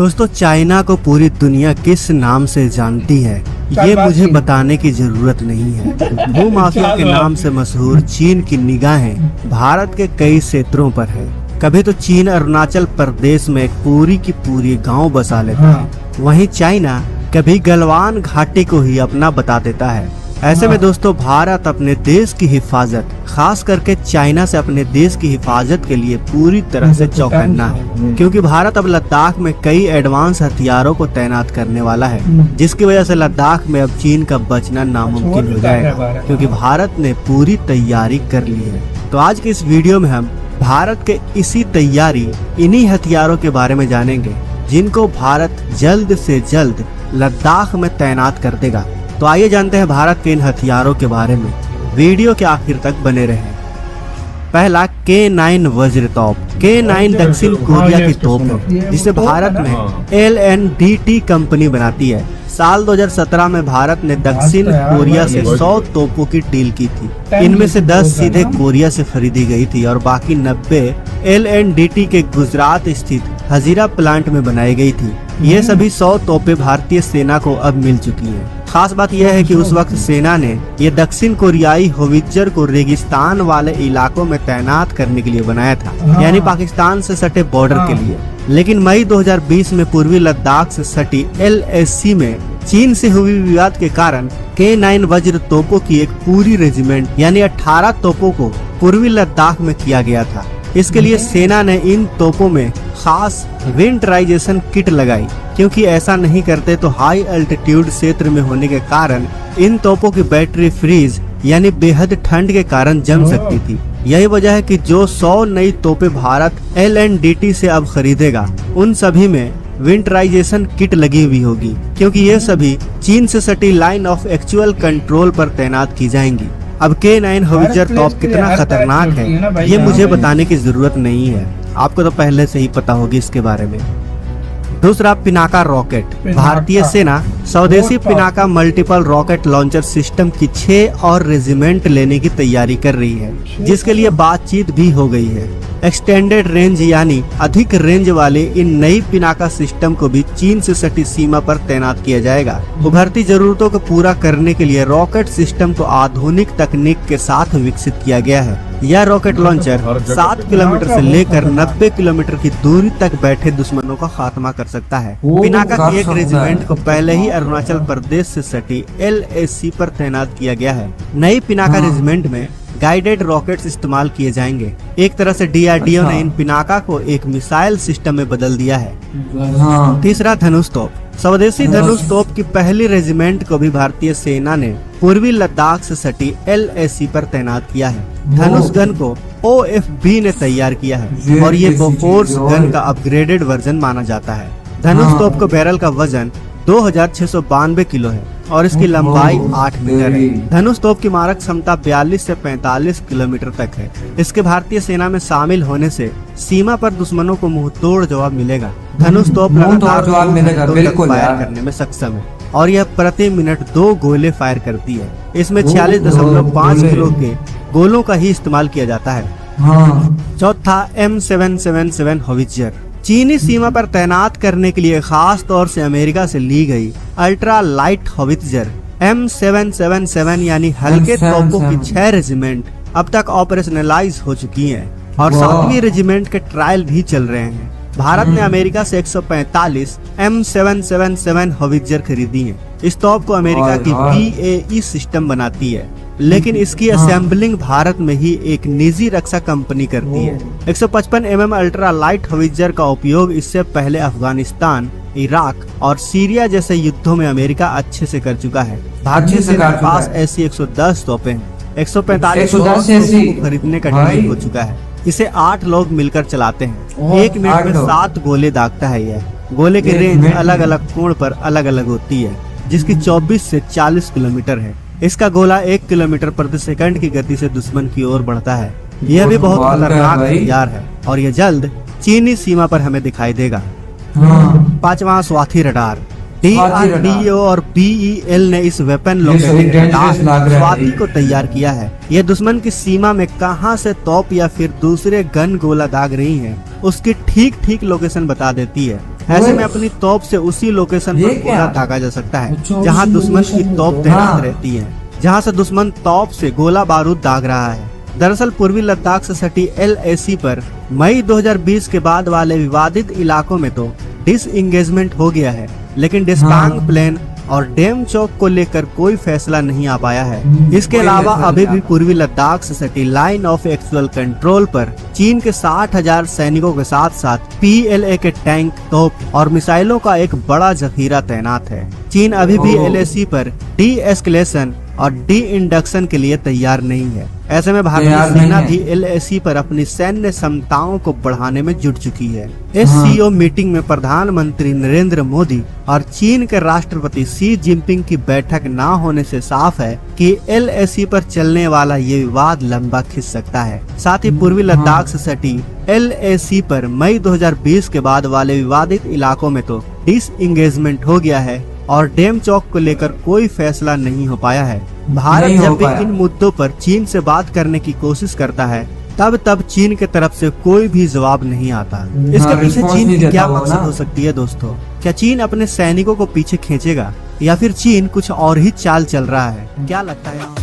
दोस्तों, चाइना को पूरी दुनिया किस नाम से जानती है ये मुझे बताने की जरूरत नहीं है। भूमाफिया के नाम से मशहूर चीन की निगाहें भारत के कई क्षेत्रों पर है। कभी तो चीन अरुणाचल प्रदेश में एक पूरी की पूरी गांव बसा लेता है, वहीं चाइना कभी गलवान घाटी को ही अपना बता देता है। ऐसे में दोस्तों, भारत अपने देश की हिफाजत, खास करके चाइना से अपने देश की हिफाजत के लिए पूरी तरह से चौकन्ना है, क्योंकि भारत अब लद्दाख में कई एडवांस हथियारों को तैनात करने वाला है, जिसकी वजह से लद्दाख में अब चीन का बचना नामुमकिन हो जाएगा, क्योंकि भारत ने पूरी तैयारी कर ली है। तो आज की इस वीडियो में हम भारत के इसी तैयारी, इन्हीं हथियारों के बारे में जानेंगे, जिनको भारत जल्द से जल्द लद्दाख में तैनात कर देगा। तो आइए जानते हैं भारत के इन हथियारों के बारे में। वीडियो के आखिर तक बने रहें। पहला K9 वज्र तोप। K9 दक्षिण कोरिया की तोप है, जिसे भारत में LNDT कंपनी बनाती है। साल 2017 में भारत ने दक्षिण कोरिया से 100 तोपों की डील की थी। इनमें से 10 सीधे कोरिया से खरीदी गई थी और बाकी 90 LNDT के गुजरात स्थित हजीरा प्लांट में बनाई गई थी। ये सभी 100 तोपें भारतीय सेना को अब मिल चुकी हैं। खास बात यह है कि उस वक्त सेना ने ये दक्षिण कोरियाई होवित्जर को रेगिस्तान वाले इलाकों में तैनात करने के लिए बनाया था, यानी पाकिस्तान से सटे बॉर्डर के लिए। लेकिन मई 2020 में पूर्वी लद्दाख से सटी LAC में चीन से हुई विवाद के कारण K9 वज्र तोपों की एक पूरी रेजिमेंट यानी 18 तोपों को पूर्वी लद्दाख में किया गया था। इसके लिए सेना ने इन तोपों में खास विंटराइजेशन किट लगाई, क्योंकि ऐसा नहीं करते तो हाई अल्टीट्यूड क्षेत्र में होने के कारण इन तोपों की बैटरी फ्रीज यानी बेहद ठंड के कारण जम सकती थी। यही वजह है कि जो 100 नई तोपें भारत LNDT से अब खरीदेगा, उन सभी में विंटराइजेशन किट लगी हुई होगी, क्योंकि ये सभी चीन से सटी लाइन ऑफ एक्चुअल कंट्रोल पर तैनात की जाएंगी। अब K9 होवित्जर तोप कितना खतरनाक है ये मुझे बताने की जरूरत नहीं है, आपको तो पहले से ही पता होगी इसके बारे में। दूसरा, पिनाका रॉकेट। भारतीय सेना स्वदेशी Pinaka multiple rocket launcher system की 6 और रेजिमेंट लेने की तैयारी कर रही है, जिसके लिए बातचीत भी हो गई है। एक्सटेंडेड रेंज यानी अधिक रेंज वाले इन नई पिनाका सिस्टम को भी चीन से सटी सीमा पर तैनात किया जाएगा। उभरती जरूरतों को पूरा करने के लिए रॉकेट सिस्टम को आधुनिक तकनीक के साथ विकसित किया गया है। यह रॉकेट लॉन्चर 7 किलोमीटर से लेकर 90 किलोमीटर की दूरी तक बैठे दुश्मनों का खात्मा कर सकता है। पिनाका की एक रेजिमेंट को पहले ही अरुणाचल प्रदेश से सटी LAC पर तैनात किया गया है। नई पिनाका रेजिमेंट में गाइडेड रॉकेट्स इस्तेमाल किए जाएंगे। एक तरह से DRDO ने इन पिनाका को एक मिसाइल सिस्टम में बदल दिया है। तीसरा, धनुष तोप। स्वदेशी धनुष तोप की पहली रेजिमेंट को भी भारतीय सेना ने पूर्वी लद्दाख से सटी LAC पर तैनात किया है। धनुष गन को OFB ने तैयार किया है और ये बोफोर्स गन का अपग्रेडेड वर्जन माना जाता है। धनुष तोप को बैरल का वजन 2692 किलो है और इसकी लंबाई 8 मीटर है। धनुष तोप की मारक क्षमता 42 से 45 किलोमीटर तक है। इसके भारतीय सेना में शामिल होने से सीमा पर दुश्मनों को मुंहतोड़ जवाब मिलेगा। धनुष तोप फायर करने में सक्षम है और यह प्रति मिनट 2 गोले फायर करती है। इसमें 46.5 किलो के गोलों का ही इस्तेमाल किया जाता है। चौथा, M777 होवित्जर। चीनी सीमा पर तैनात करने के लिए खास तौर से अमेरिका से ली गई अल्ट्रा लाइट होवित्जर M777 यानी हल्के तोपों की 6 रेजिमेंट अब तक ऑपरेशनलाइज हो चुकी हैं और 7वीं रेजिमेंट के ट्रायल भी चल रहे हैं। भारत ने अमेरिका से 145 M777 होवित्जर खरीदी है। इस तोप को अमेरिका की BAE सिस्टम बनाती है, लेकिन इसकी असेंबलिंग भारत में ही एक निजी रक्षा कंपनी करती है। 155 mm अल्ट्रा लाइट होवित्जर का उपयोग इससे पहले अफगानिस्तान, इराक और सीरिया जैसे युद्धों में अमेरिका अच्छे से कर चुका है। भारतीय सेना के पास ऐसी 110 तोपें हैं। 145 को खरीदने का डील हो चुका है। इसे 8 लोग मिलकर चलाते हैं। 1 मिनट में 7 गोले दागता है। यह गोले की रेंज अलग अलग कोण पर अलग अलग होती है, जिसकी 24 से 40 किलोमीटर है। इसका गोला 1 किलोमीटर प्रति सेकंड की गति से दुश्मन की ओर बढ़ता है। यह भी बहुत खतरनाक हथियार है और यह जल्द चीनी सीमा पर हमें दिखाई देगा। 5वां, स्वाति रडार। DRDO और BEL ने इस वेपन लोकेटिंग रडार स्वाति को तैयार किया है। यह दुश्मन की सीमा में कहां से तोप या फिर दूसरे गन गोला दाग रही हैं, उसकी ठीक ठीक लोकेशन बता देती है। ऐसे में अपनी तोप से उसी लोकेशन पर गोला दागा जा सकता है जहां दुश्मन की तोप तैनात रहती है, जहां से दुश्मन तोप से गोला बारूद दाग रहा है। दरअसल पूर्वी लद्दाख से सटी LAC पर मई 2020 के बाद वाले विवादित इलाकों में तो डिसएंगेजमेंट हो गया है, लेकिन डिस्पांग प्लेन और डेमचौक को लेकर कोई फैसला नहीं आ पाया है। इसके अलावा अभी भी पूर्वी लद्दाख से सटी लाइन ऑफ एक्चुअल कंट्रोल पर चीन के 60,000 सैनिकों के साथ साथ PLA के टैंक, तोप और मिसाइलों का एक बड़ा जखीरा तैनात है। चीन अभी भी LAC पर डी एस्केलेशन और डी इंडक्शन के लिए तैयार नहीं है। ऐसे में भारतीय सेना भी LAC पर अपनी सैन्य क्षमताओं को बढ़ाने में जुट चुकी है। SCO मीटिंग में प्रधानमंत्री नरेंद्र मोदी और चीन के राष्ट्रपति शी जिनपिंग की बैठक न होने से साफ है कि LAC पर चलने वाला ये विवाद लंबा खिंच सकता है। साथ ही पूर्वी लद्दाख से सटी LAC पर मई 2020 के बाद वाले विवादित इलाकों में तो डिसएंगेजमेंट हो गया है और डेमचौक को लेकर कोई फैसला नहीं हो पाया है। भारत जब भी इन मुद्दों पर चीन से बात करने की कोशिश करता है तब चीन के तरफ से कोई भी जवाब नहीं आता। इसके पीछे चीन की क्या मकसद हो सकती है दोस्तों? क्या चीन अपने सैनिकों को पीछे खींचेगा या फिर चीन कुछ और ही चाल चल रहा है? क्या लगता है?